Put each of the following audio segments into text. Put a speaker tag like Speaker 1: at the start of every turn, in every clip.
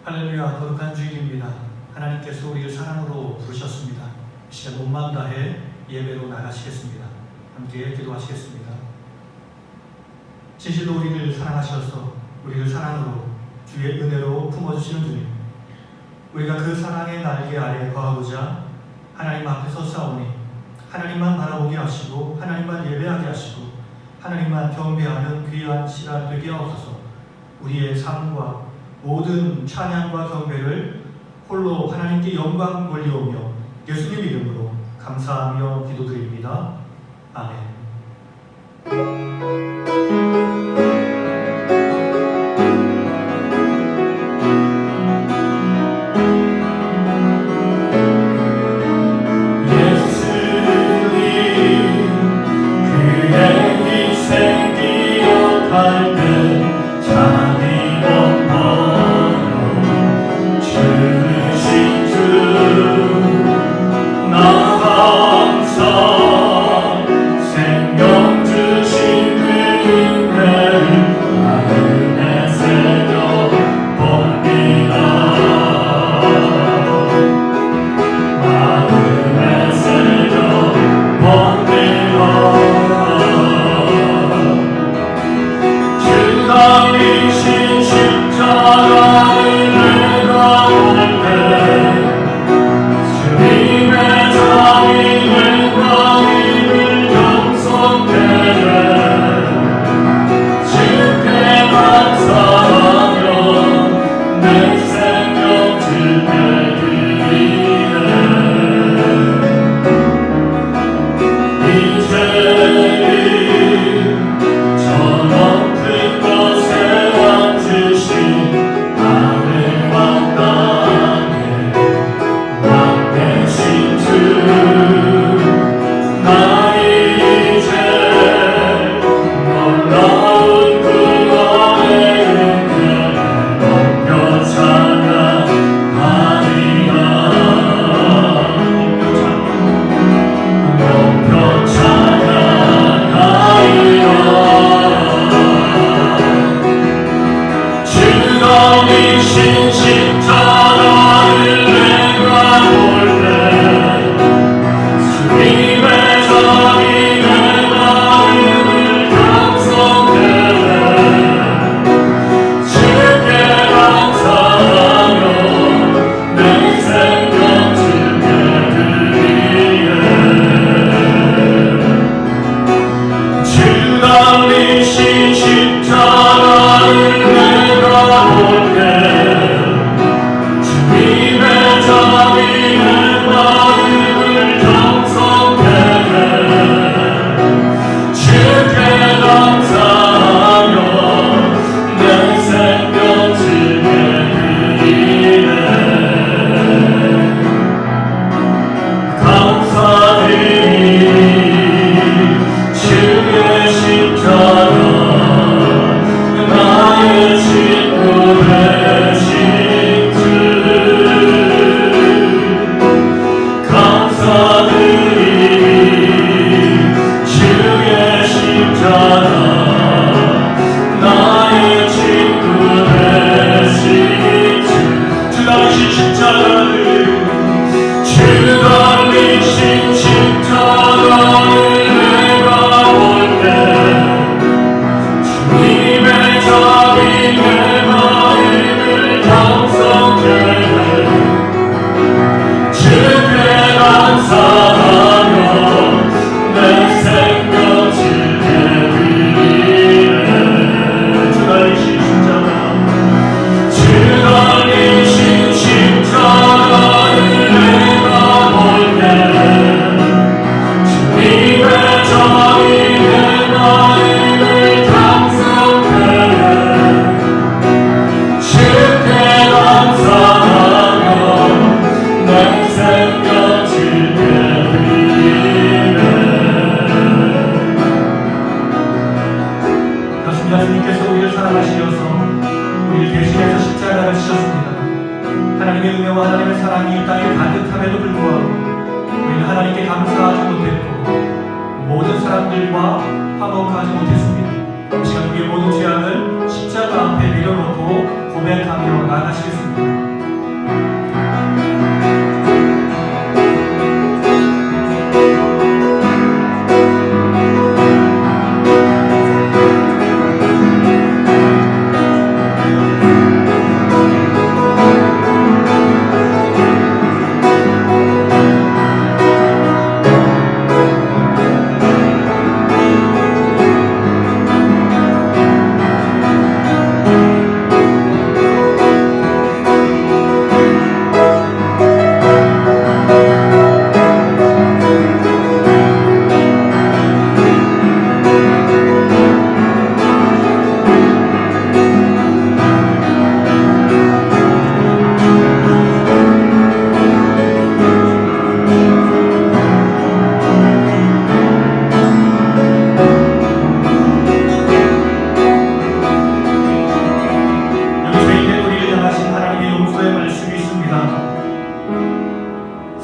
Speaker 1: 할렐루야, 거룩한 주일입니다. 하나님께서 우리를 사랑으로 부르셨습니다. 이 시간 온 마음 다해 예배로 나가시겠습니다. 함께 기도하시겠습니다. 진실로 우리를 사랑하셔서 우리를 사랑으로 주의 은혜로 품어주시는 주님, 우리가 그 사랑의 날개 아래 거하고자 하나님 앞에 서싸우니 하나님만 바라보게 하시고 하나님만 예배하게 하시고 하나님만 경배하는 귀한 시간 되게 하옵소서. 우리의 삶과 모든 찬양과 경배를 홀로 하나님께 영광 돌리오며 예수님 이름으로 감사하며 기도드립니다. 아멘.
Speaker 2: 하나님께서 우리를 사랑하시어서 우리를 대신해서 십자가를 지셨습니다. 하나님의 은혜와 하나님의 사랑이 이 땅에 가득함에도 불구하고 우리는 하나님께 감사하지 못했고 모든 사람들과 화목하지 못했습니다. 이 시간 우리의 모든 죄악을 십자가 앞에 내려놓고
Speaker 1: 고백하며 나아가시겠습니다.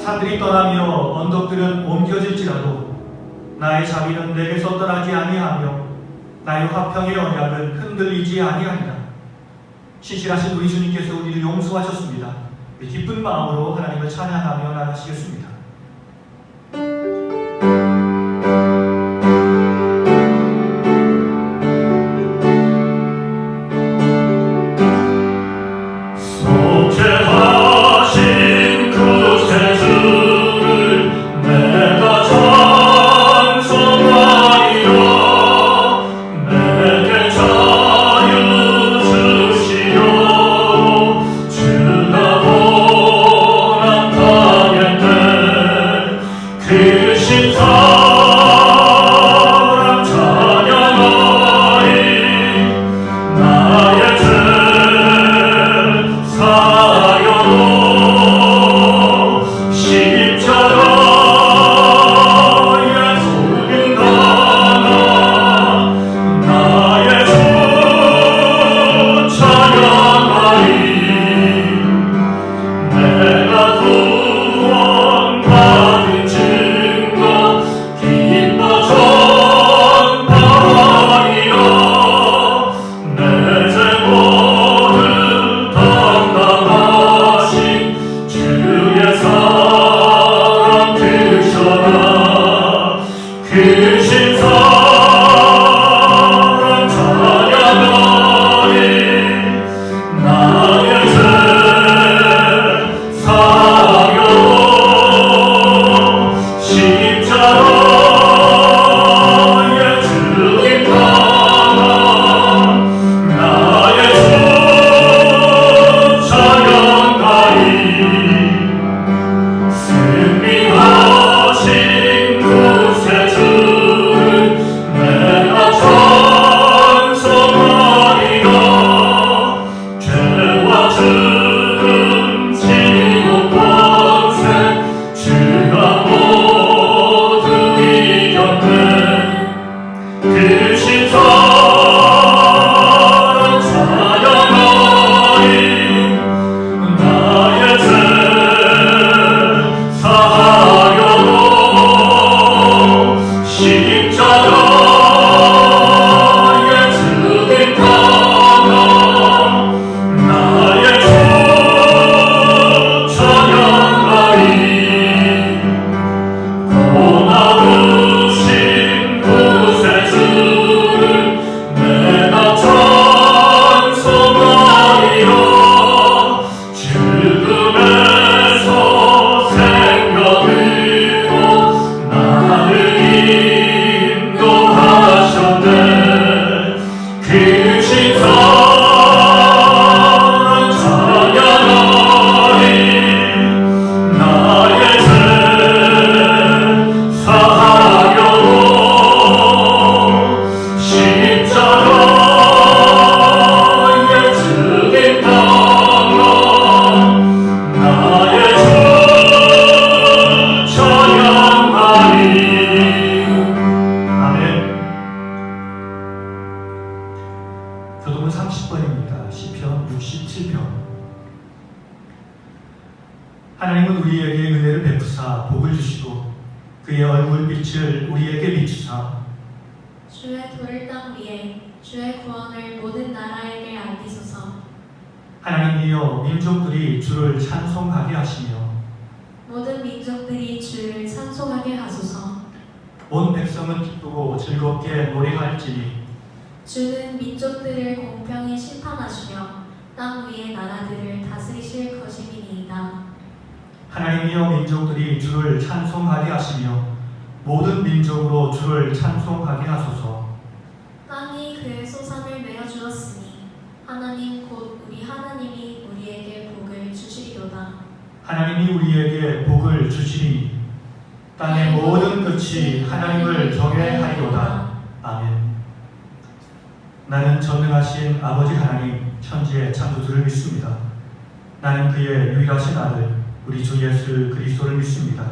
Speaker 1: 산들이 떠나며 언덕들은 옮겨질지라도 나의 자비는 내게서 떠나지 아니하며 나의 화평의 언약은 흔들리지 아니하리라. 신실하신 우리 주님께서 우리를 용서하셨습니다. 우리 기쁜 마음으로 하나님을 찬양하며 나가시겠습니다. 교독은 30번입니다. 시편 67편. 하나님은 우리에게 은혜를 베푸사 복을 주시고 그의 얼굴빛을 우리에게 비추사
Speaker 3: 주의 돌을 땅 위에 주의 구원을 모든 나라에게 알리소서.
Speaker 1: 하나님이여 민족들이 주를 찬송하게 하시며
Speaker 3: 모든 민족들이 주를 찬송하게 하소서.
Speaker 1: 온 백성은 기쁘고 즐겁게 노래할지니
Speaker 3: 주는 민족들을 공평히 심판하시며 땅 위의 나라들을 다스리실 것임이니이다.
Speaker 1: 하나님이여 민족들이 주를 찬송하게 하시며 모든 민족으로 주를 찬송하게 하소서.
Speaker 3: 땅이 그의 소산을 내어 주었으니 하나님 곧 우리 하나님이 우리에게 복을 주시리로다.
Speaker 1: 하나님이 우리에게 복을 주시니 땅의 모든 끝이 하나님을 경외하리로다. 아멘. 나는 전능하신 아버지 하나님 천지의 창조주를 믿습니다. 나는 그의 유일하신 아들 우리 주 예수 그리스도를 믿습니다.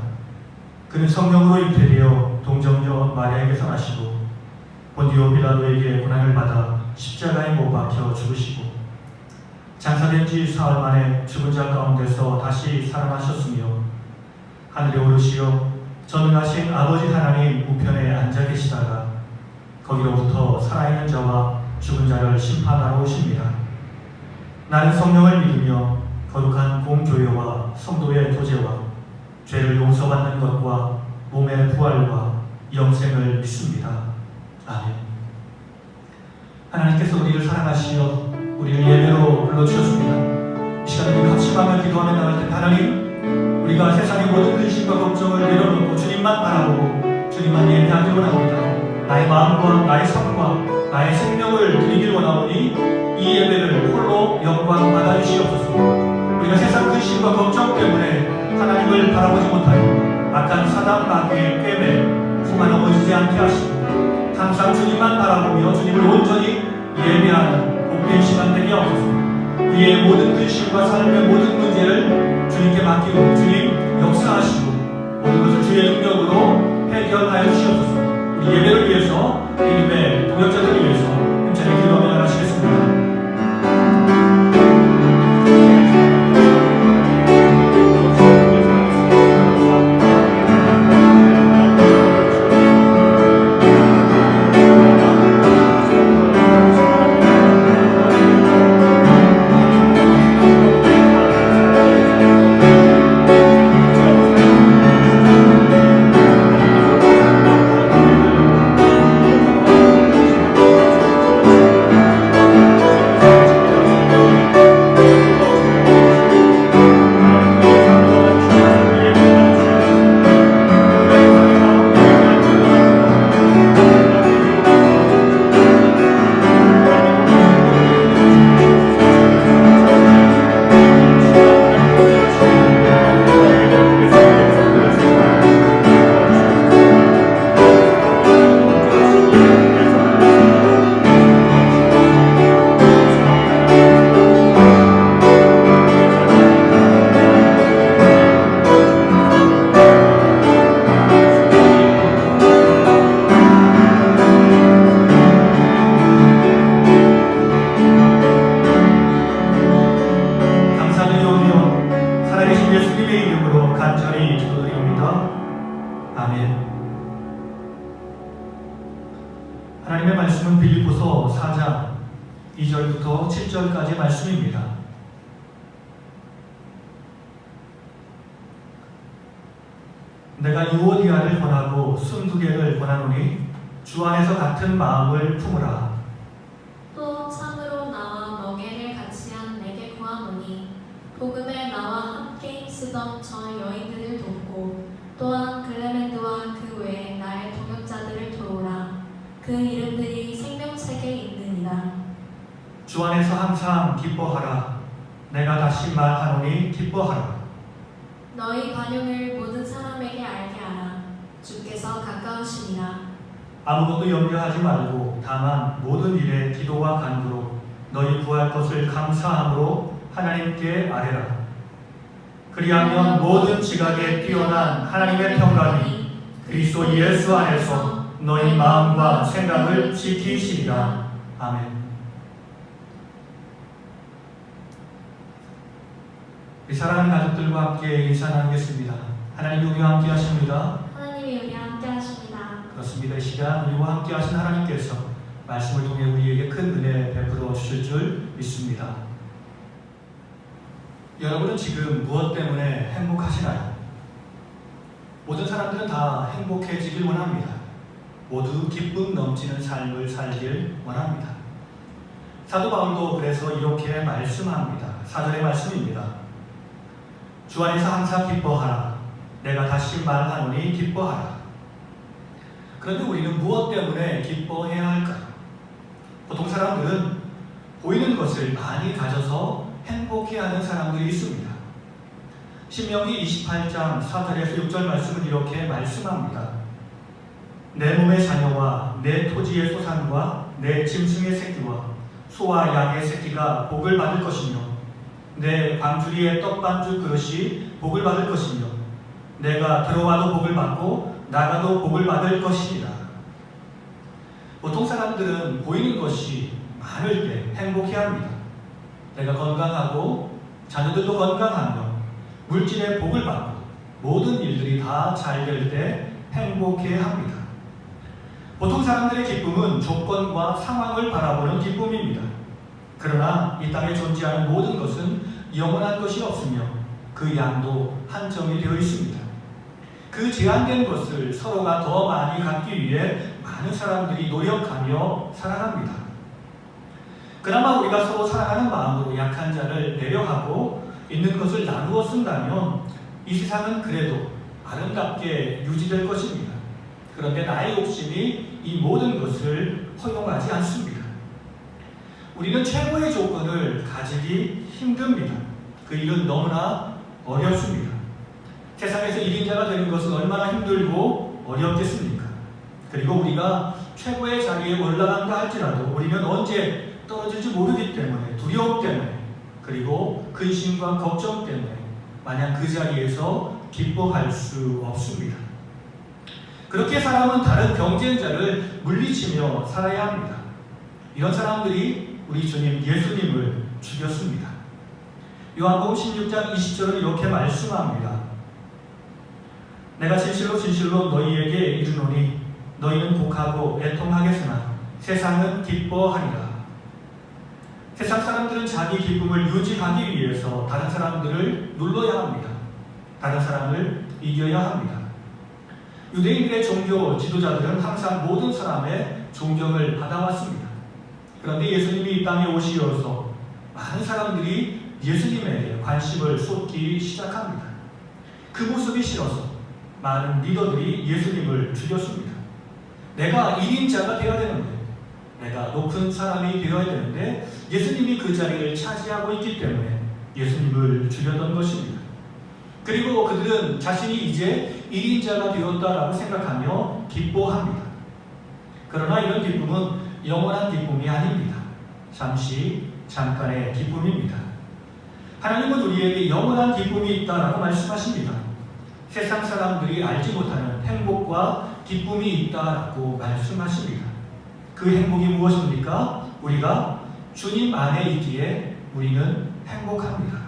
Speaker 1: 그는 성령으로 잉태되어 동정녀 마리아에게서 나시고 본디오 빌라도에게 고난을 받아 십자가에 못 박혀 죽으시고 장사된 지 사흘 만에 죽은 자 가운데서 다시 살아나셨으며 하늘에 오르시어 전능하신 아버지 하나님 우편에 앉아 계시다가 거기로부터 살아있는 자와 죽은 자를 심판하러 오십니다. 나는 성령을 믿으며 거룩한 공교회와 성도의 교제와 죄를 용서받는 것과 몸의 부활과 영생을 믿습니다. 아멘. 하나님께서 우리를 사랑하시어 우리를 예배로 불러주셨습니다. 이 시간에 우리 합심하며 기도하며 나갈 때 하나님, 우리가 세상의 모든 근심과 걱정을 내려놓고 주님만 바라보고 주님만 예배하길 원합니다. 나의 마음과 나의 삶과 나의 생명을 드리길 원하오니 이 예배를 홀로 영광 받아주시옵소서. 우리가 세상 근심과 걱정 때문에 하나님을 바라보지 못하여 악한 사단 마귀의 꿰매 후가 넘어지지 않게 하시고 항상 주님만 바라보며 주님을 온전히 예배하는 복된 시간 되게 하옵소서. 우리의 모든 근심과 삶의 모든 문제를 주님께 맡기고 주님 역사하시고 모든 것을 주의 능력으로 해결하여 주시옵소서. 우리 예배를 위해서 이름의 동역자들을 위해서 힘차게 기도하며 나가시겠습니다. 하나님의 말씀은 빌립보서 4장 2절부터 7절까지의 말씀입니다. 내가 유오디아를 권하고 순두개를 권하노니 주 안에서 같은 마음을 품으라.
Speaker 3: 또 참으로 나와 너게를 같이 한 내게 구하노니 복음에 나와 함께 힘쓰던 저 여인들을 돕고 또한 글레멘드와 그 외에 나의 동역자들을 도우라. 그 이름들이 생명책에 있느니라.
Speaker 1: 주 안에서 항상 기뻐하라. 내가 다시 말하노니 기뻐하라.
Speaker 3: 너희 관용을 모든 사람에게 알게 하라. 주께서 가까우시니라.
Speaker 1: 아무것도 염려하지 말고 다만 모든 일에 기도와 간구로 너희 구할 것을 감사함으로 하나님께 아뢰라. 그리하면 모든 지각에 뛰어난 하나님의 평강이 그리스도 예수 안에서 너희 마음과 생각을 지키시리라. 아멘. 우리 사랑하는 가족들과 함께 인사 나누겠습니다. 하나님이 우리와 함께 하십니다.
Speaker 3: 하나님이 우리와 함께 하십니다.
Speaker 1: 그렇습니다. 이 시간 우리와 함께 하신 하나님께서 말씀을 통해 우리에게 큰 은혜 베풀어 주실 줄 믿습니다. 여러분은 지금 무엇 때문에 행복하시나요? 모든 사람들은 다 행복해지길 원합니다. 모두 기쁨 넘치는 삶을 살길 원합니다. 사도 바울도 그래서 이렇게 말씀합니다. 4절의 말씀입니다. 주 안에서 항상 기뻐하라. 내가 다시 말하노니 기뻐하라. 그런데 우리는 무엇 때문에 기뻐해야 할까요? 보통 사람들은 보이는 것을 많이 가져서 행복해하는 사람들이 있습니다. 신명기 28장 4절에서 6절 말씀은 이렇게 말씀합니다. 내 몸의 자녀와 내 토지의 소산과 내 짐승의 새끼와 소와 양의 새끼가 복을 받을 것이며 내 광주리의 떡반죽 그릇이 복을 받을 것이며 내가 들어와도 복을 받고 나가도 복을 받을 것이니라. 보통 사람들은 보이는 것이 많을 때 행복해합니다. 내가 건강하고 자녀들도 건강하며 물질의 복을 받고 모든 일들이 다 잘 될 때 행복해합니다. 보통 사람들의 기쁨은 조건과 상황을 바라보는 기쁨입니다. 그러나 이 땅에 존재하는 모든 것은 영원한 것이 없으며 그 양도 한정이 되어 있습니다. 그 제한된 것을 서로가 더 많이 갖기 위해 많은 사람들이 노력하며 살아갑니다. 그나마 우리가 서로 사랑하는 마음으로 약한 자를 배려하고 있는 것을 나누어 쓴다면 이 세상은 그래도 아름답게 유지될 것입니다. 그런데 나의 욕심이 이 모든 것을 허용하지 않습니다. 우리는 최고의 조건을 가지기 힘듭니다. 그 일은 너무나 어렵습니다. 세상에서 1인자가 되는 것은 얼마나 힘들고 어렵겠습니까? 그리고 우리가 최고의 자리에 올라간다 할지라도 우리는 언제 떨어질지 모르기 때문에 두려움 때문에 그리고 근심과 걱정 때문에 마냥 그 자리에서 기뻐할 수 없습니다. 그렇게 사람은 다른 경쟁자를 물리치며 살아야 합니다. 이런 사람들이 우리 주님 예수님을 죽였습니다. 요한복음 16장 20절은 이렇게 말씀합니다. 내가 진실로 진실로 너희에게 이르노니 너희는 곡하고 애통하겠으나 세상은 기뻐하리라. 세상 사람들은 자기 기쁨을 유지하기 위해서 다른 사람들을 눌러야 합니다. 다른 사람을 이겨야 합니다. 유대인들의 종교 지도자들은 항상 모든 사람의 존경을 받아왔습니다. 그런데 예수님이 이 땅에 오시어서 많은 사람들이 예수님에게 관심을 쏟기 시작합니다. 그 모습이 싫어서 많은 리더들이 예수님을 죽였습니다. 내가 1인자가 되어야 되는데, 내가 높은 사람이 되어야 되는데 예수님이 그 자리를 차지하고 있기 때문에 예수님을 죽였던 것입니다. 그리고 그들은 자신이 이제 1인자가 되었다라고 생각하며 기뻐합니다. 그러나 이런 기쁨은 영원한 기쁨이 아닙니다. 잠깐의 기쁨입니다. 하나님은 우리에게 영원한 기쁨이 있다라고 말씀하십니다. 세상 사람들이 알지 못하는 행복과 기쁨이 있다라고 말씀하십니다. 그 행복이 무엇입니까? 우리가 주님 안에 있기에 우리는 행복합니다.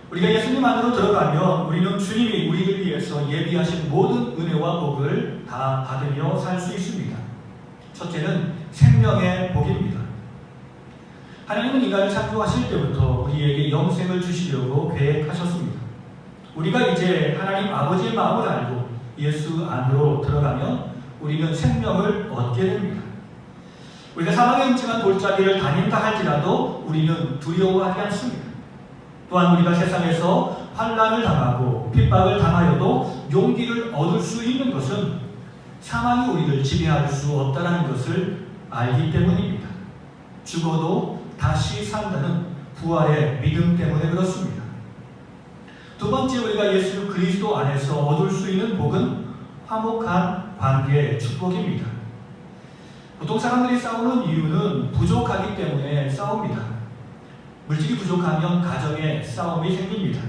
Speaker 1: 우리가 예수님 안으로 들어가면 우리는 주님이 우리를 위해서 예비하신 모든 은혜와 복을 다 받으며 살 수 있습니다. 첫째는 생명의 복입니다. 하나님은 인간을 창조하실 때부터 우리에게 영생을 주시려고 계획하셨습니다. 우리가 이제 하나님 아버지의 마음을 알고 예수 안으로 들어가면 우리는 생명을 얻게 됩니다. 우리가 사망의 음침한 골짜기를 다닌다 할지라도 우리는 두려워하지 않습니다. 또한 우리가 세상에서 환난을 당하고 핍박을 당하여도 용기를 얻을 수 있는 것은 사망이 우리를 지배할 수 없다는 것을 알기 때문입니다. 죽어도 다시 산다는 부활의 믿음 때문에 그렇습니다. 두 번째, 우리가 예수 그리스도 안에서 얻을 수 있는 복은 화목한 관계의 축복입니다. 보통 사람들이 싸우는 이유는 부족하기 때문에 싸웁니다. 물질이 부족하면 가정에 싸움이 생깁니다.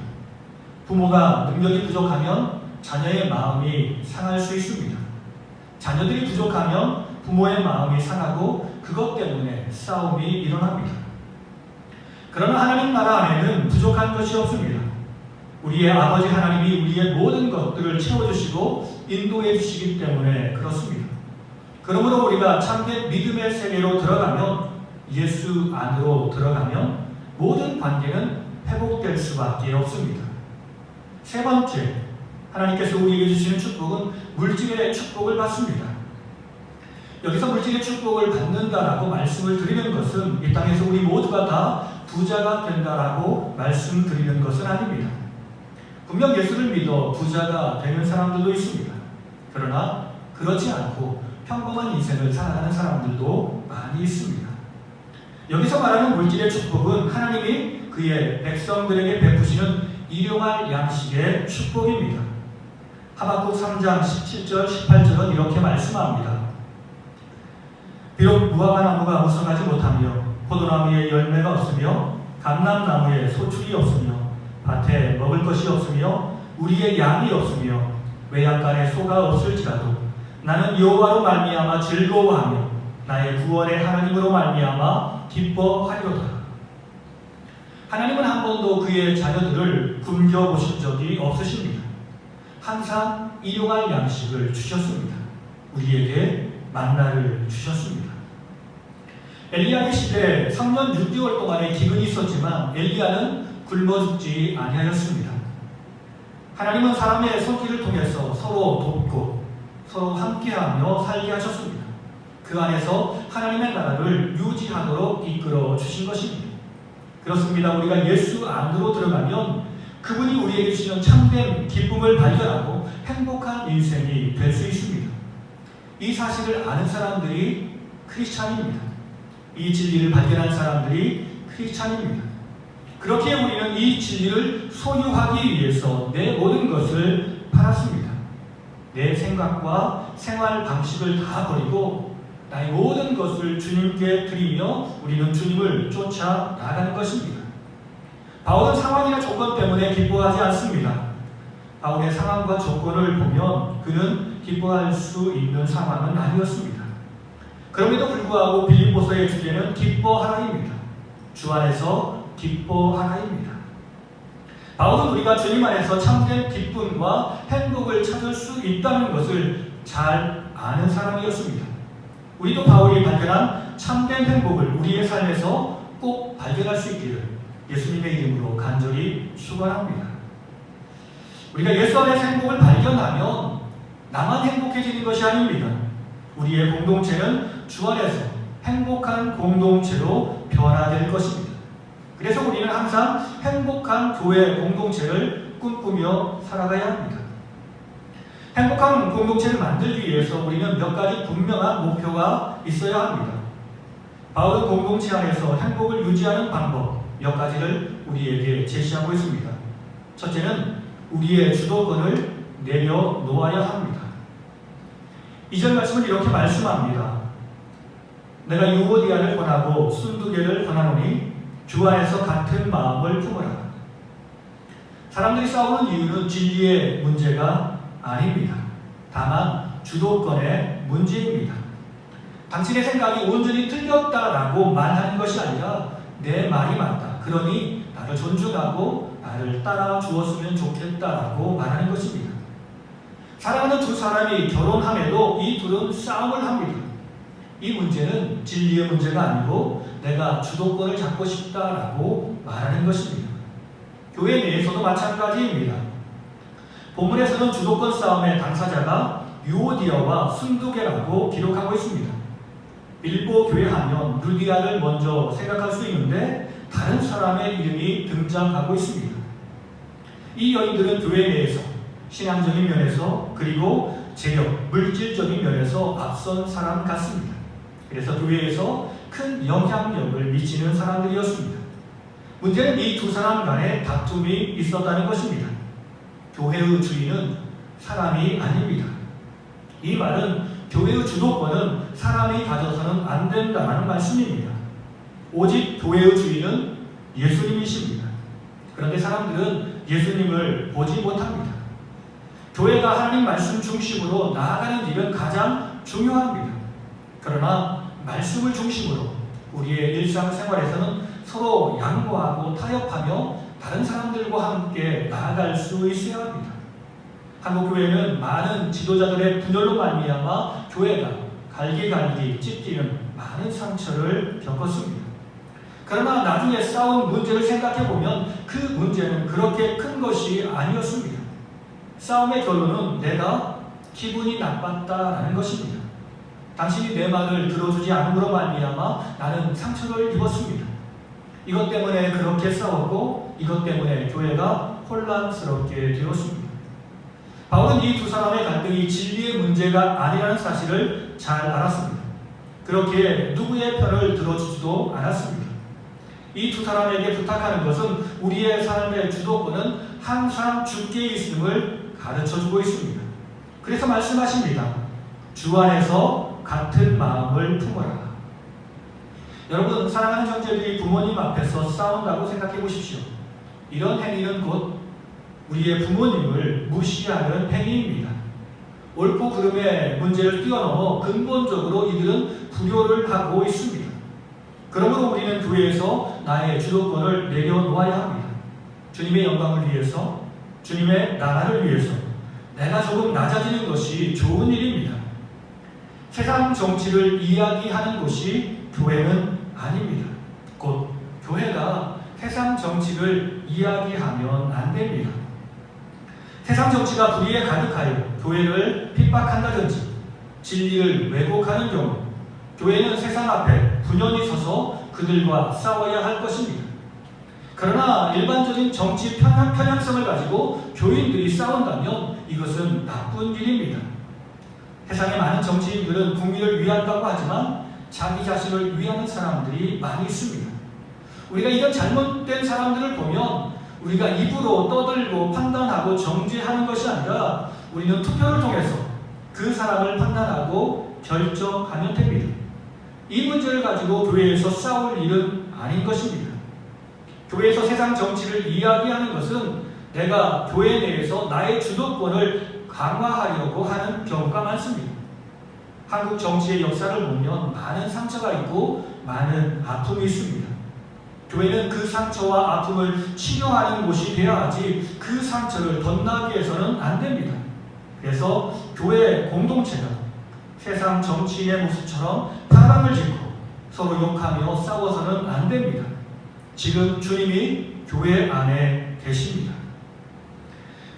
Speaker 1: 부모가 능력이 부족하면 자녀의 마음이 상할 수 있습니다. 자녀들이 부족하면 부모의 마음이 상하고 그것 때문에 싸움이 일어납니다. 그러나 하나님 나라 안에는 부족한 것이 없습니다. 우리의 아버지 하나님이 우리의 모든 것들을 채워주시고 인도해 주시기 때문에 그렇습니다. 그러므로 우리가 참된 믿음의 세계로 들어가면, 예수 안으로 들어가면 모든 관계는 회복될 수밖에 없습니다. 세 번째, 하나님께서 우리에게 주시는 축복은 물질의 축복을 받습니다. 여기서 물질의 축복을 받는다라고 말씀을 드리는 것은 이 땅에서 우리 모두가 다 부자가 된다라고 말씀드리는 것은 아닙니다. 분명 예수를 믿어 부자가 되는 사람들도 있습니다. 그러나 그렇지 않고 평범한 인생을 살아가는 사람들도 많이 있습니다. 여기서 말하는 물질의 축복은 하나님이 그의 백성들에게 베푸시는 일용할 양식의 축복입니다. 하박국 3장 17절 18절은 이렇게 말씀합니다. 비록 무화과 나무가 무성하지 못하며 포도나무에 열매가 없으며 감람나무에 소출이 없으며 밭에 먹을 것이 없으며 우리의 양이 없으며 외양간에 소가 없을지라도 나는 여호와로 말미암아 즐거워하며 나의 구원의 하나님으로 말미암아 기뻐하리로다. 하나님은 한 번도 그의 자녀들을 굶겨보신 적이 없으십니다. 항상 일용할 양식을 주셨습니다. 우리에게 만나를 주셨습니다. 엘리야의 시대에 3년 6개월 동안의 기근이 있었지만 엘리야는 굶어 죽지 아니하였습니다. 하나님은 사람의 손길을 통해서 서로 돕고 서로 함께하며 살게 하셨습니다. 그 안에서 하나님의 나라를 유지하도록 이끌어 주신 것입니다. 그렇습니다. 우리가 예수 안으로 들어가면 그분이 우리에게 주시는 참된 기쁨을 발견하고 행복한 인생이 될 수 있습니다. 이 사실을 아는 사람들이 크리스찬입니다. 이 진리를 발견한 사람들이 크리스찬입니다. 그렇기에 우리는 이 진리를 소유하기 위해서 내 모든 것을 팔았습니다. 내 생각과 생활 방식을 다 버리고 나의 모든 것을 주님께 드리며 우리는 주님을 쫓아 나가는 것입니다. 바울은 상황이나 조건 때문에 기뻐하지 않습니다. 바울의 상황과 조건을 보면 그는 기뻐할 수 있는 상황은 아니었습니다. 그럼에도 불구하고 빌립보서의 주제는 기뻐하라입니다. 주 안에서 기뻐하라입니다. 바울은 우리가 주님 안에서 참된 기쁨과 행복을 찾을 수 있다는 것을 잘 아는 사람이었습니다. 우리도 바울이 발견한 참된 행복을 우리의 삶에서 꼭 발견할 수 있기를 예수님의 이름으로 간절히 축원합니다. 우리가 예수 안에서 행복을 발견하면 나만 행복해지는 것이 아닙니다. 우리의 공동체는 주 안에서 행복한 공동체로 변화될 것입니다. 그래서 우리는 항상 행복한 교회 공동체를 꿈꾸며 살아가야 합니다. 행복한 공동체를 만들기 위해서 우리는 몇 가지 분명한 목표가 있어야 합니다. 바울은 공동체 안에서 행복을 유지하는 방법 몇 가지를 우리에게 제시하고 있습니다. 첫째는 우리의 주도권을 내려놓아야 합니다. 2절 말씀은 이렇게 말씀합니다. 내가 유오디아를 권하고 순두개를 권하노니 주 안에서 같은 마음을 품으라. 사람들이 싸우는 이유는 진리의 문제가 아닙니다. 다만 주도권의 문제입니다. 당신의 생각이 온전히 틀렸다라고 말하는 것이 아니라 내 말이 맞다. 그러니 나를 존중하고 나를 따라 주었으면 좋겠다라고 말하는 것입니다. 사랑하는 두 사람이 결혼함에도 이 둘은 싸움을 합니다. 이 문제는 진리의 문제가 아니고 내가 주도권을 잡고 싶다라고 말하는 것입니다. 교회 내에서도 마찬가지입니다. 본문에서는 주도권 싸움의 당사자가 유오디아와 순두개라고 기록하고 있습니다. 빌보 교회 하면 루디아를 먼저 생각할 수 있는데 다른 사람의 이름이 등장하고 있습니다. 이 여인들은 교회 내에서 신앙적인 면에서 그리고 재력, 물질적인 면에서 앞선 사람 같습니다. 그래서 교회에서 큰 영향력을 미치는 사람들이었습니다. 문제는 이 두 사람 간에 다툼이 있었다는 것입니다. 교회의 주인은 사람이 아닙니다. 이 말은 교회의 주도권은 사람이 가져서는 안 된다는 말씀입니다. 오직 교회의 주인은 예수님이십니다. 그런데 사람들은 예수님을 보지 못합니다. 교회가 하나님 말씀 중심으로 나아가는 일은 가장 중요합니다. 그러나 말씀을 중심으로 우리의 일상생활에서는 서로 양보하고 타협하며 다른 사람들과 함께 나아갈 수 있어야 합니다. 한국교회는 많은 지도자들의 분열로 말미암아 교회가 갈기갈기 찢기는 많은 상처를 겪었습니다. 그러나 나중에 싸운 문제를 생각해보면
Speaker 2: 그 문제는 그렇게 큰 것이 아니었습니다. 싸움의 결론은 내가 기분이 나빴다라는 것입니다. 당신이 내 말을 들어주지 않음으로 말미암아 나는 상처를 입었습니다. 이것 때문에 그렇게 싸웠고 이것 때문에 교회가 혼란스럽게 되었습니다. 바울은 이 두 사람의 갈등이 진리의 문제가 아니라는 사실을 잘 알았습니다. 그렇기에 누구의 편을 들어주지도 않았습니다. 이 두 사람에게 부탁하는 것은 우리의 삶의 주도권은 항상 주께 있음을 가르쳐주고 있습니다. 그래서 말씀하십니다. 주 안에서 같은 마음을 품어라. 여러분, 사랑하는 형제들이 부모님 앞에서 싸운다고 생각해 보십시오. 이런 행위는 곧 우리의 부모님을 무시하는 행위입니다. 옳고 그름의 문제를 뛰어넘어 근본적으로 이들은 불효를 하고 있습니다. 그러므로 우리는 교회에서 나의 주도권을 내려놓아야 합니다. 주님의 영광을 위해서, 주님의 나라를 위해서 내가 조금 낮아지는 것이 좋은 일입니다. 세상 정치를 이야기하는 곳이 교회는 아닙니다. 곧 교회가 세상 정치를 이야기하면 안 됩니다. 세상 정치가 불의에 가득하여 교회를 핍박한다든지 진리를 왜곡하는 경우 교회는 세상 앞에 분연히 서서 그들과 싸워야 할 것입니다. 그러나 일반적인 정치 편향성을 가지고 교인들이 싸운다면 이것은 나쁜 일입니다. 세상의 많은 정치인들은 국민을 위한다고 하지만 자기 자신을 위하는 사람들이 많이 있습니다. 우리가 이런 잘못된 사람들을 보면 우리가 입으로 떠들고 판단하고 정죄하는 것이 아니라 우리는 투표를 통해서 그 사람을 판단하고 결정하면 됩니다. 이 문제를 가지고 교회에서 싸울 일은 아닌 것입니다. 교회에서 세상 정치를 이야기하는 것은 내가 교회 내에서 나의 주도권을 강화하려고 하는 경우가 많습니다. 한국 정치의 역사를 보면 많은 상처가 있고 많은 아픔이 있습니다. 교회는 그 상처와 아픔을 치료하는 곳이 되어야 하지 그 상처를 덧나게 해서는 안 됩니다. 그래서 교회 공동체가 세상 정치인의 모습처럼 타락을 짓고 서로 욕하며 싸워서는 안 됩니다. 지금 주님이 교회 안에 계십니다.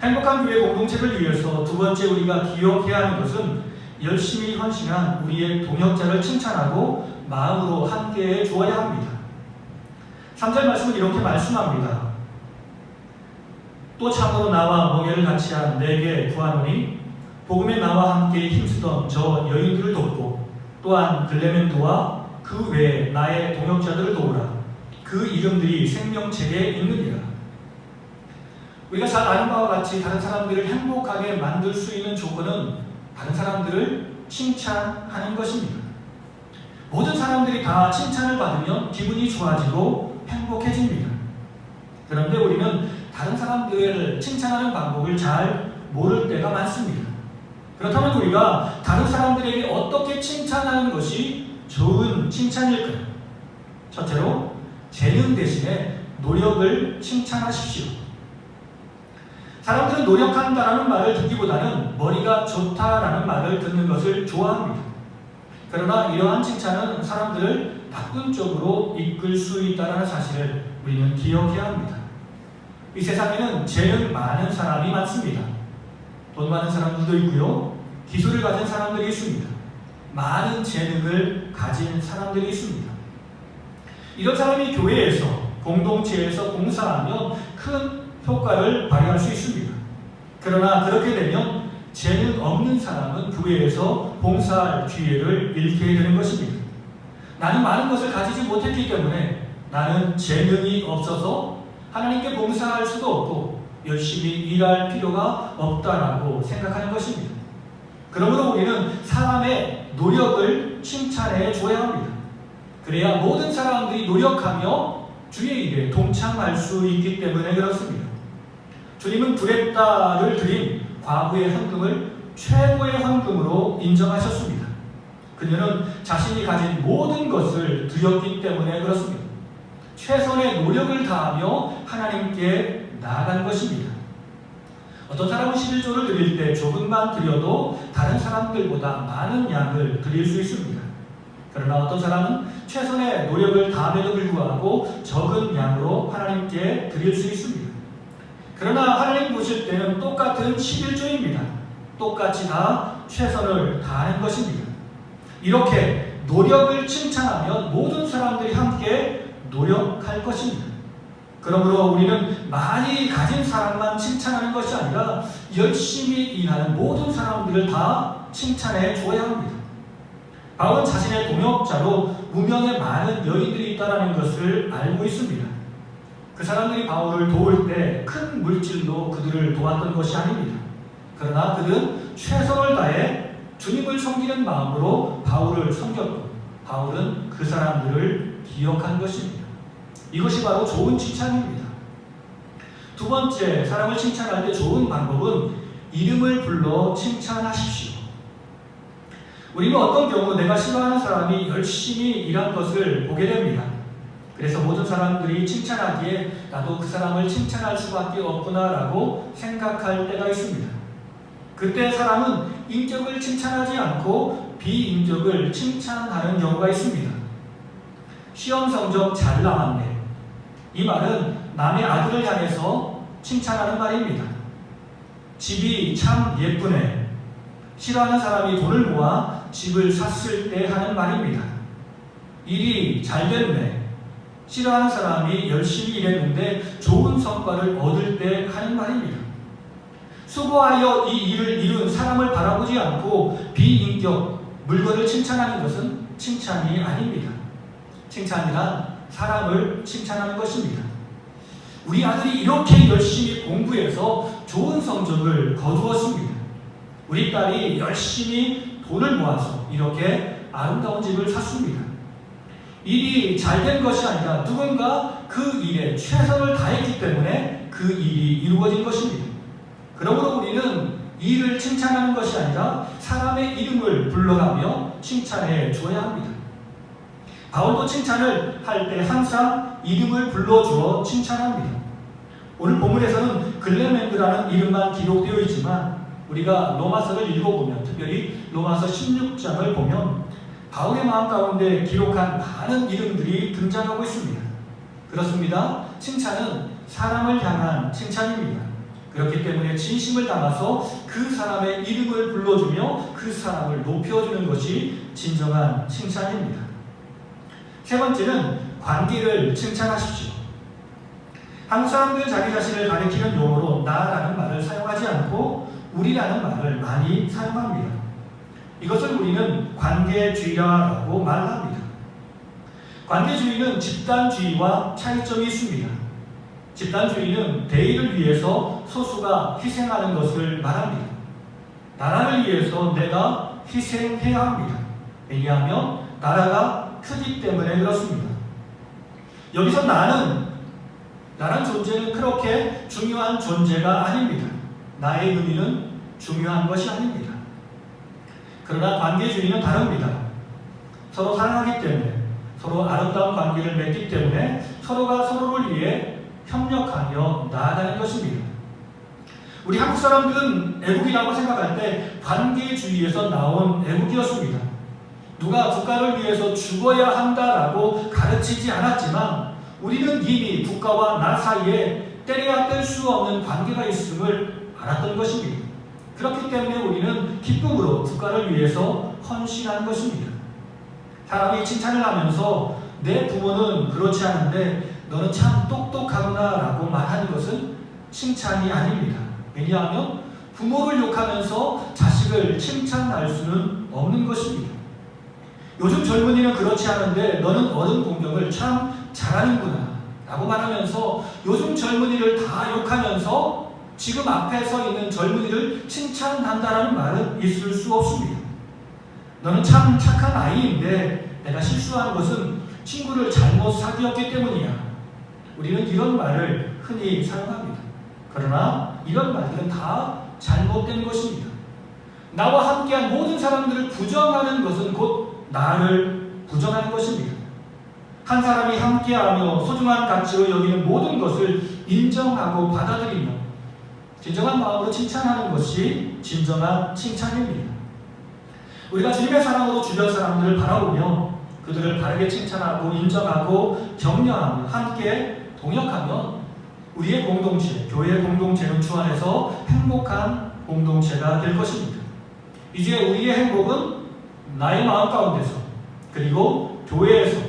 Speaker 2: 행복한 교회 공동체를 위해서 두 번째 우리가 기억해야 하는 것은 열심히 헌신한 우리의 동역자를 칭찬하고 마음으로 함께해 주어야 합니다. 3절 말씀은 이렇게 말씀합니다. 또 참으로 나와 멍에를 같이 한 내게 구하노니 복음에 나와 함께 힘쓰던 저 여인들을 돕고 또한 글레멘도와 그 외에 나의 동역자들을 도우라. 그 이름들이 생명책에 있느니라. 우리가 잘 아는 바와 같이 다른 사람들을 행복하게 만들 수 있는 조건은 다른 사람들을 칭찬하는 것입니다. 모든 사람들이 다 칭찬을 받으면 기분이 좋아지고 행복해집니다. 그런데 우리는 다른 사람들을 칭찬하는 방법을 잘 모를 때가 많습니다. 그렇다면 우리가 다른 사람들에게 어떻게 칭찬하는 것이 좋은 칭찬일까요? 첫째로 재능 대신에 노력을 칭찬하십시오. 사람들은 노력한다라는 말을 듣기보다는 머리가 좋다라는 말을 듣는 것을 좋아합니다. 그러나 이러한 칭찬은 사람들을 나쁜 쪽으로 이끌 수 있다는 사실을 우리는 기억해야 합니다. 이 세상에는 재능 많은 사람이 많습니다. 돈 많은 사람들도 있고요. 기술을 가진 사람들이 있습니다. 많은 재능을 가진 사람들이 있습니다. 이런 사람이 교회에서, 공동체에서 봉사하면 큰 효과를 발휘할 수 있습니다. 그러나 그렇게 되면 재능 없는 사람은 교회에서 봉사할 기회를 잃게 되는 것입니다. 나는 많은 것을 가지지 못했기 때문에 나는 재능이 없어서 하나님께 봉사할 수도 없고 열심히 일할 필요가 없다라고 생각하는 것입니다. 그러므로 우리는 사람의 노력을 칭찬해 줘야 합니다. 그래야 모든 사람들이 노력하며 주의 일에 동참할 수 있기 때문에 그렇습니다. 주님은 두렙다를 드린 과부의 헌금을 최고의 헌금으로 인정하셨습니다. 그녀는 자신이 가진 모든 것을 드렸기 때문에 그렇습니다. 최선의 노력을 다하며 하나님께 나아간 것입니다. 어떤 사람은 11조를 드릴 때 조금만 드려도 다른 사람들보다 많은 양을 드릴 수 있습니다. 그러나 어떤 사람은 최선의 노력을 다함에도 불구하고 적은 양으로 하나님께 드릴 수 있습니다. 그러나 하나님 보실 때는 똑같은 11조입니다. 똑같이 다 최선을 다하는 것입니다. 이렇게 노력을 칭찬하면 모든 사람들이 함께 노력할 것입니다. 그러므로 우리는 많이 가진 사람만 칭찬하는 것이 아니라 열심히 일하는 모든 사람들을 다 칭찬해 줘야 합니다. 바울은 자신의 동역자로 무명의 많은 여인들이 있다는 것을 알고 있습니다. 그 사람들이 바울을 도울 때 큰 물질로 그들을 도왔던 것이 아닙니다. 그러나 그들은 최선을 다해 주님을 섬기는 마음으로 바울을 섬겼고 바울은 그 사람들을 기억한 것입니다. 이것이 바로 좋은 칭찬입니다. 두 번째, 사람을 칭찬할 때 좋은 방법은 이름을 불러 칭찬하십시오. 우리는 어떤 경우 내가 싫어하는 사람이 열심히 일한 것을 보게 됩니다. 그래서 모든 사람들이 칭찬하기에 나도 그 사람을 칭찬할 수밖에 없구나라고 생각할 때가 있습니다. 그때 사람은 인격을 칭찬하지 않고 비인격을 칭찬하는 경우가 있습니다. 시험 성적 잘 나왔네. 이 말은 남의 아들을 향해서 칭찬하는 말입니다. 집이 참 예쁘네. 싫어하는 사람이 돈을 모아 집을 샀을 때 하는 말입니다. 일이 잘 됐네. 싫어하는 사람이 열심히 일했는데 좋은 성과를 얻을 때 하는 말입니다. 수고하여 이 일을 이룬 사람을 바라보지 않고 비인격, 물건을 칭찬하는 것은 칭찬이 아닙니다. 칭찬이란 사람을 칭찬하는 것입니다. 우리 아들이 이렇게 열심히 공부해서 좋은 성적을 거두었습니다. 우리 딸이 열심히 돈을 모아서 이렇게 아름다운 집을 샀습니다. 일이 잘 된 것이 아니라 누군가 그 일에 최선을 다했기 때문에 그 일이 이루어진 것입니다. 그러므로 우리는 일을 칭찬하는 것이 아니라 사람의 이름을 불러가며 칭찬해 줘야 합니다. 바울도 칭찬을 할 때 항상 이름을 불러주어 칭찬합니다. 오늘 본문에서는 글레멘드라는 이름만 기록되어 있지만 우리가 로마서를 읽어보면, 특별히 로마서 16장을 보면 바울의 마음 가운데 기록한 많은 이름들이 등장하고 있습니다. 그렇습니다. 칭찬은 사람을 향한 칭찬입니다. 그렇기 때문에 진심을 담아서 그 사람의 이름을 불러주며 그 사람을 높여주는 것이 진정한 칭찬입니다. 세 번째는 관계를 칭찬하십시오. 한국 사람들은 자기 자신을 가리키는 용어로 나라는 말을 사용하지 않고 우리라는 말을 많이 사용합니다. 이것을 우리는 관계주의라고 말합니다. 관계주의는 집단주의와 차이점이 있습니다. 집단주의는 대의를 위해서 소수가 희생하는 것을 말합니다. 나라를 위해서 내가 희생해야 합니다. 왜냐하면 나라가 크기 때문에 그렇습니다. 여기서 나라는 존재는 그렇게 중요한 존재가 아닙니다. 나의 의미는 중요한 것이 아닙니다. 그러나 관계주의는 다릅니다. 서로 사랑하기 때문에, 서로 아름다운 관계를 맺기 때문에 서로가 서로를 위해 협력하며 나아가는 것입니다. 우리 한국 사람들은 애국이라고 생각할 때 관계주의에서 나온 애국이었습니다. 누가 국가를 위해서 죽어야 한다라고 가르치지 않았지만 우리는 이미 국가와 나 사이에 때려야 뗄 수 없는 관계가 있음을 알았던 것입니다. 그렇기 때문에 우리는 기쁨으로 국가를 위해서 헌신한 것입니다. 사람이 칭찬을 하면서 내 부모는 그렇지 않은데 너는 참 똑똑하구나 라고 말하는 것은 칭찬이 아닙니다. 왜냐하면 부모를 욕하면서 자식을 칭찬할 수는 없는 것입니다. 요즘 젊은이는 그렇지 않은데 너는 어른 공경을 참 잘하는구나 라고 말하면서 요즘 젊은이를 다 욕하면서 지금 앞에 서 있는 젊은이를 칭찬한다라는 말은 있을 수 없습니다. 너는 참 착한 아이인데 내가 실수한 것은 친구를 잘못 사귀었기 때문이야. 우리는 이런 말을 흔히 사용합니다. 그러나 이런 말들은 다 잘못된 것입니다. 나와 함께한 모든 사람들을 부정하는 것은 곧 나를 부정하는 것입니다. 한 사람이 함께하며 소중한 가치로 여기는 모든 것을 인정하고 받아들이며 진정한 마음으로 칭찬하는 것이 진정한 칭찬입니다. 우리가 주님의 사랑으로 주변 사람들을 바라보며 그들을 바르게 칭찬하고 인정하고 격려하며 함께 동역하면 우리의 공동체, 교회의 공동체는 주 안에서 행복한 공동체가 될 것입니다. 이제 우리의 행복은 나의 마음 가운데서 그리고 교회에서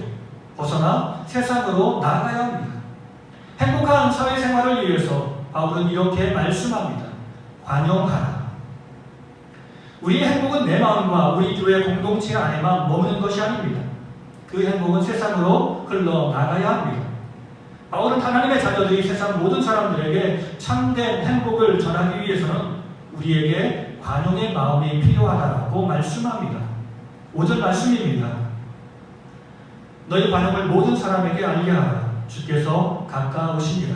Speaker 2: 벗어나 세상으로 나아가야 합니다. 행복한 사회생활을 위해서 바울은 이렇게 말씀합니다. 관용하라. 우리의 행복은 내 마음과 우리 교회 공동체 안에만 머무는 것이 아닙니다. 그 행복은 세상으로 흘러나가야 합니다. 바울은 하나님의 자녀들이 세상 모든 사람들에게 참된 행복을 전하기 위해서는 우리에게 관용의 마음이 필요하다고 말씀합니다. 5절 말씀입니다. 너희 관용을 모든 사람에게 알게 하라. 주께서 가까우시니라.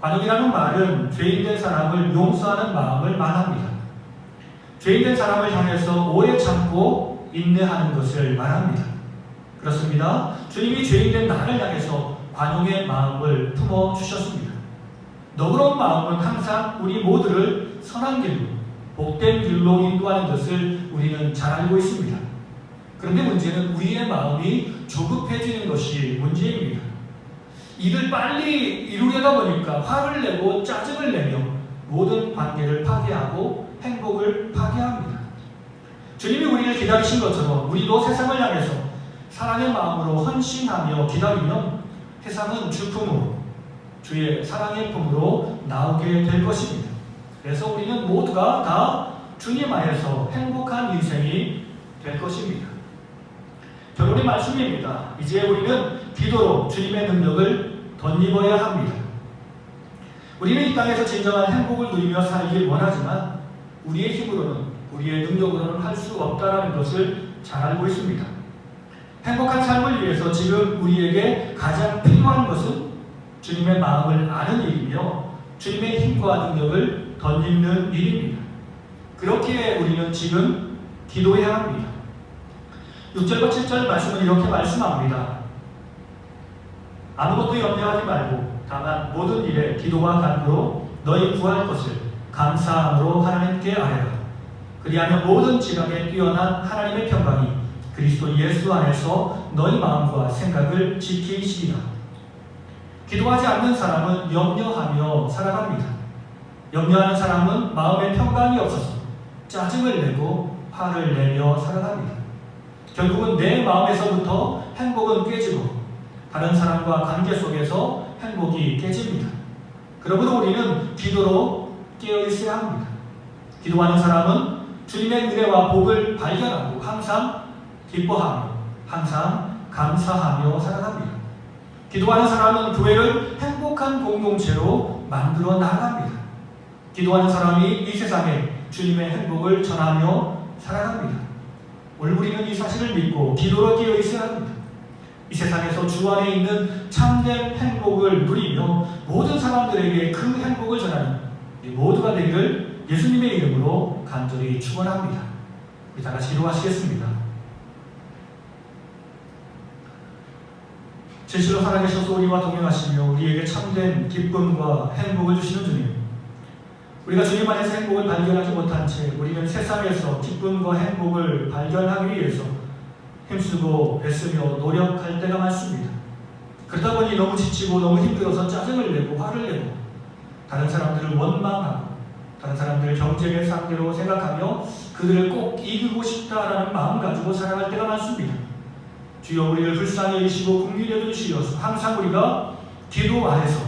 Speaker 2: 관용이라는 말은 죄인된 사람을 용서하는 마음을 말합니다. 죄인된 사람을 향해서 오래 참고 인내하는 것을 말합니다. 그렇습니다. 주님이 죄인된 나를 향해서 관용의 마음을 품어주셨습니다. 너그러운 마음은 항상 우리 모두를 선한 길로, 복된 길로 인도하는 것을 우리는 잘 알고 있습니다. 그런데 문제는 우리의 마음이 조급해지는 것이 문제입니다. 일을 빨리 이루려다 보니까 화를 내고 짜증을 내며 모든 관계를 파괴하고 행복을 파괴합니다. 주님이 우리를 기다리신 것처럼 우리도 세상을 향해서 사랑의 마음으로 헌신하며 기다리면 세상은 주 품으로, 주의 사랑의 품으로 나오게 될 것입니다. 그래서 우리는 모두가 다 주님 안에서 행복한 인생이 될 것입니다. 결론의 말씀입니다. 이제 우리는 기도로 주님의 능력을 덧입어야 합니다. 우리는 이 땅에서 진정한 행복을 누리며 살길 원하지만 우리의 힘으로는, 우리의 능력으로는 할 수 없다는 것을 잘 알고 있습니다. 행복한 삶을 위해서 지금 우리에게 가장 필요한 것은 주님의 마음을 아는 일이며 주님의 힘과 능력을 덧입는 일입니다. 그렇기에 우리는 지금 기도해야 합니다. 6절과 7절 말씀은 이렇게 말씀합니다. 아무것도 염려하지 말고 다만 모든 일에 기도와 간구로 너희 구할 것을 감사함으로 하나님께 아뢰라. 그리하면 모든 지각에 뛰어난 하나님의 평강이 그리스도 예수 안에서 너희 마음과 생각을 지키시리라. 기도하지 않는 사람은 염려하며 살아갑니다. 염려하는 사람은 마음에 평강이 없어서 짜증을 내고 화를 내며 살아갑니다. 결국은 내 마음에서부터 행복은 깨지고 다른 사람과 관계 속에서 행복이 깨집니다. 그러므로 우리는 기도로 깨어 있어야 합니다. 기도하는 사람은 주님의 은혜와 복을 발견하고 항상 기뻐하며 항상 감사하며 살아갑니다. 기도하는 사람은 교회를 행복한 공동체로 만들어 나갑니다. 기도하는 사람이 이 세상에 주님의 행복을 전하며 살아갑니다. 오늘 우리는 이 사실을 믿고 기도로 깨어 있어야 합니다. 이 세상에서 주 안에 있는 참된 행복을 누리며 모든 사람들에게 그 행복을 전하는 우리 모두가 되기를 예수님의 이름으로 간절히 축원합니다. 우리 다 같이 기도하시겠습니다. 진실로 살아계셔서 우리와 동행하시며 우리에게 참된 기쁨과 행복을 주시는 주님, 우리가 주님 안에서 행복을 발견하지 못한 채 우리는 세상에서 기쁨과 행복을 발견하기 위해서 힘쓰고 애쓰며 노력할 때가 많습니다. 그러다 보니 너무 지치고 너무 힘들어서 짜증을 내고 화를 내고 다른 사람들을 원망하고 다른 사람들을 경쟁의 상대로 생각하며 그들을 꼭 이기고 싶다라는 마음 가지고 살아갈 때가 많습니다. 주여 우리를 불쌍히 여기시고 긍휼히 여기시어서 항상 우리가 기도 안에서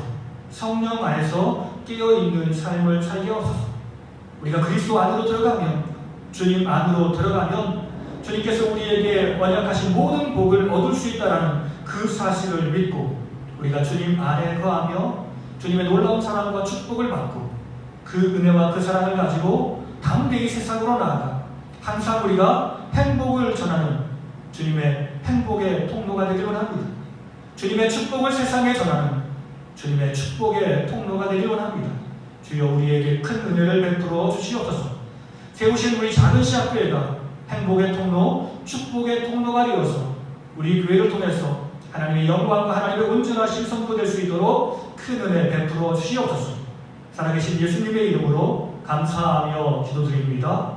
Speaker 2: 성령 안에서 깨어있는 삶을 살게 하옵소서. 우리가 그리스도 안으로 들어가면, 주님 안으로 들어가면 주님께서 우리에게 완약하신 모든 복을 얻을 수 있다는 그 사실을 믿고 우리가 주님 안에 거하며 주님의 놀라운 사랑과 축복을 받고 그 은혜와 그 사랑을 가지고 담대히 세상으로 나아가 항상 우리가 행복을 전하는 주님의 행복의 통로가 되기를 원합니다. 주님의 축복을 세상에 전하는 주님의 축복의 통로가 되기를 원합니다. 주여 우리에게 큰 은혜를 베풀어 주시옵소서. 세우신 우리 작은 시학교회가 행복의 통로, 축복의 통로가 되어서 우리 교회를 통해서 하나님의 영광과 하나님의 온전하신 선포될 수 있도록 큰 은혜 베풀어 주시옵소서. 살아계신 예수님의 이름으로 감사하며 기도드립니다.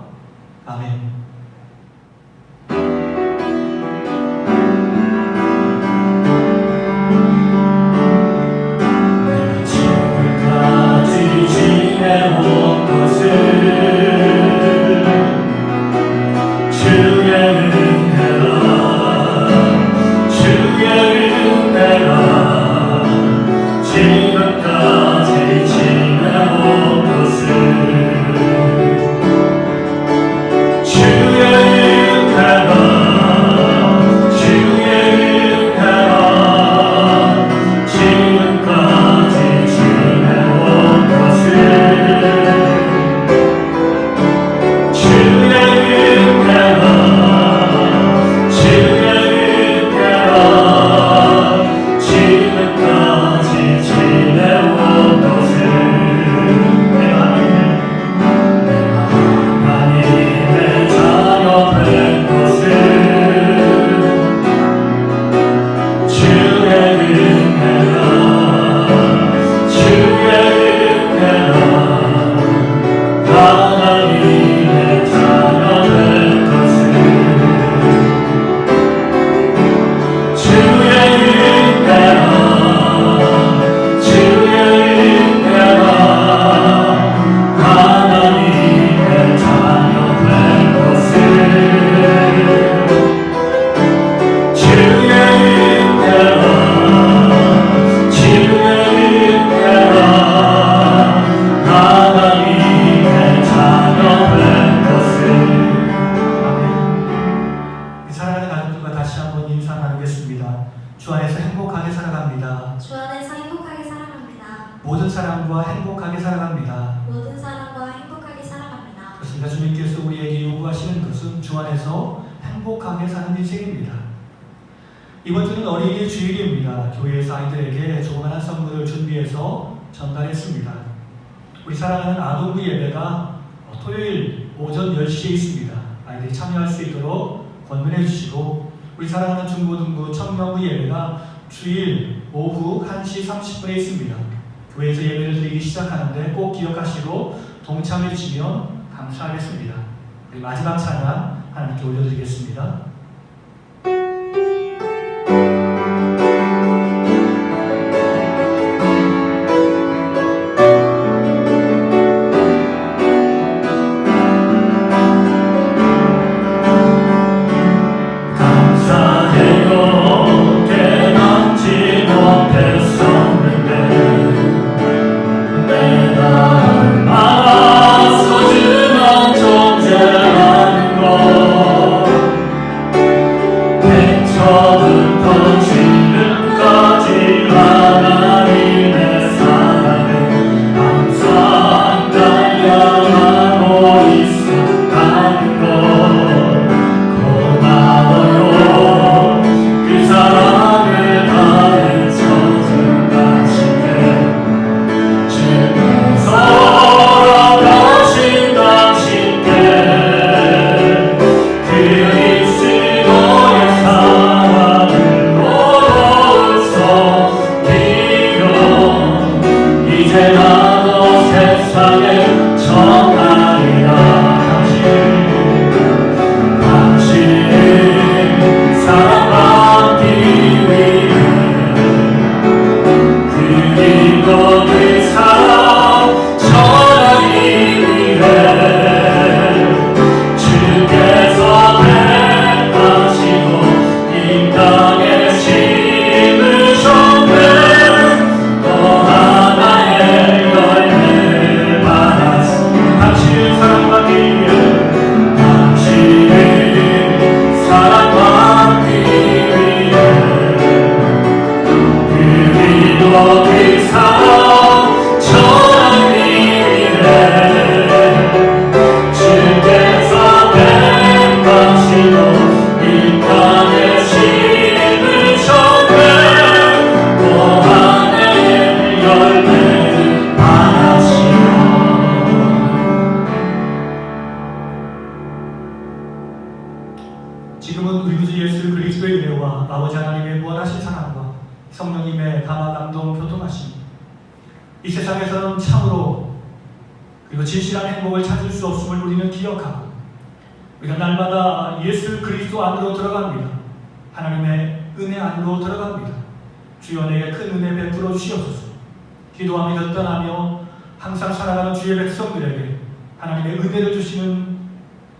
Speaker 2: 아멘.
Speaker 1: 모든 사람과 행복하게 살아갑니다.
Speaker 3: 모든 사람과 행복하게 살아갑니다.
Speaker 1: 그렇습니다. 주님께서 우리에게 요구하시는 것은 주 안에서 행복하게 사는 인생입니다. 이번 주는 어린이 주일입니다. 교회에서 아이들에게 조그마한 선물을 준비해서 전달했습니다. 우리 사랑하는 아동부 예배가 토요일 오전 10시에 있습니다. 아이들이 참여할 수 있도록 권면해 주시고, 우리 사랑하는 중고등부 청년부 예배가 주일 오후 1시 30분에 있습니다. 교회에서 예배를 드리기 시작하는데 꼭 기억하시고 동참해 주시면 감사하겠습니다. 우리 마지막 찬양 하나님께 올려드리겠습니다. 지금은 우리 구주 예수 그리스도의 은혜와 아버지 하나님의 무한하신 사랑과 성령님의 감화 감동 교통하심, 이 세상에서는 참으로 그리고 진실한 행복을 찾을 수 없음을 우리는 기억하고, 우리가 날마다 예수 그리스도 안으로 들어갑니다. 하나님의 은혜 안으로 들어갑니다. 주여 내게 큰 은혜 베풀어 주시옵소서. 기도하며 결단하며 항상 살아가는 주의 백성들에게
Speaker 2: 하나님의 은혜를 주시는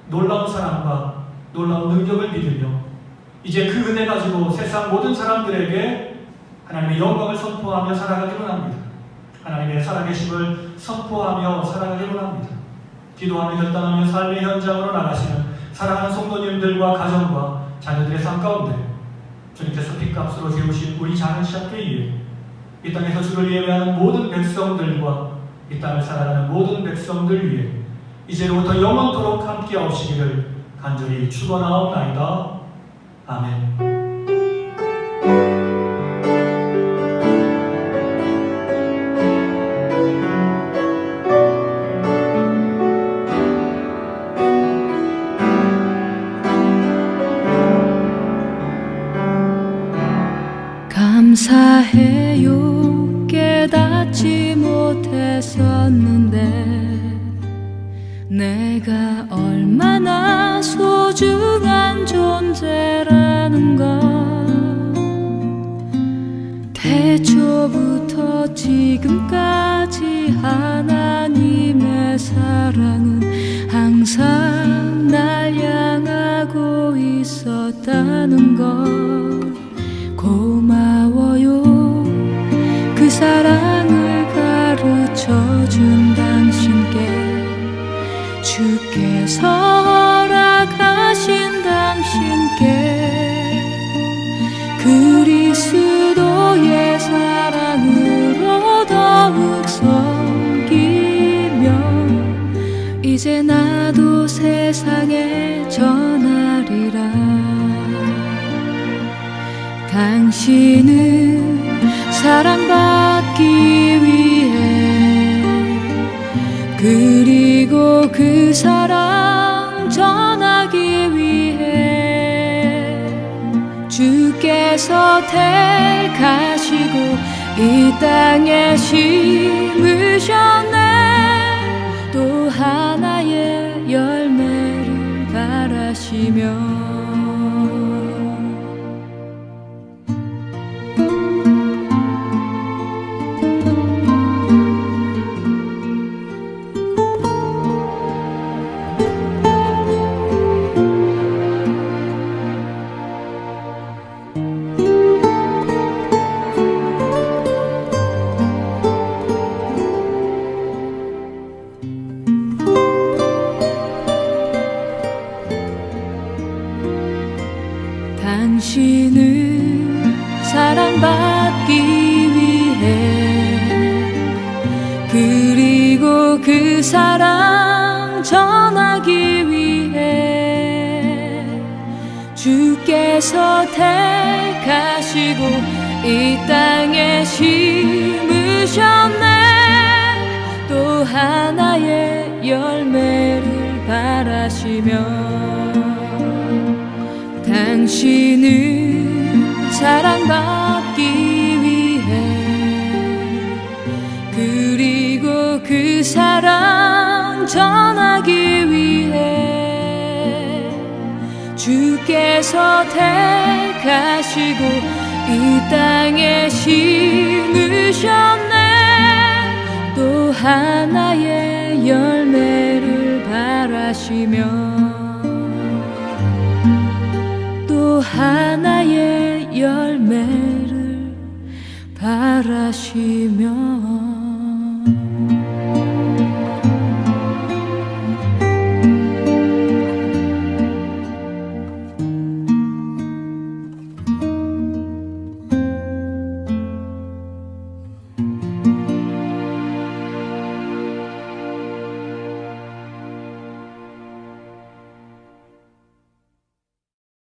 Speaker 2: 놀라운 사랑과 놀라운 능력을 믿으며 이제 그 은혜 가지고 세상 모든 사람들에게 하나님의 영광을 선포하며 살아가기로 합니다. 하나님의 살아계심을 선포하며 살아가기로 합니다. 기도하며 결단하며 삶의 현장으로 나가시는 사랑하는 성도님들과 가정과 자녀들의 삶 가운데 주님께서 핏값으로 세우신 우리 작은 시합교회에 이 땅에서 주를 예배하는 모든 백성들과 이 땅을 살아가는 모든 백성들 위해 이제로부터 영원토록 함께 하시기를 간절히 축원하옵나이다. 아멘.
Speaker 4: 감사해요. 깨닫지 못했었는데 내가 얼마나 소중한 존재라는 걸 태초부터 지금까지 하나님의 사랑은 항상 날 향하고 있었다는 걸 고마워요. 그 사랑을 가르쳐준 당신께 주께서 허락하신 당신께 그리스도의 사랑으로 더욱 섬기며 이제 나도 세상에 전하리라. 당신은 사랑받기 위해 그리고 그 사랑 전하기 위해 주께서 택하시고 이 땅에 심으셨네. 또 하나의 열매를 바라시며 당신은 사랑받기 위해 그리고 그 사랑 전하기 위해 주께서 택하시고 이 땅에 심으셨네. 또 하나의 열매를 바라시며 당신은 사랑받기 위해 그리고 그 사랑 전하기 위해 주께서 택하시고 이 땅에 심으셨네. 또 하나의 열매를 바라시며 또 하나의 열매를 바라시며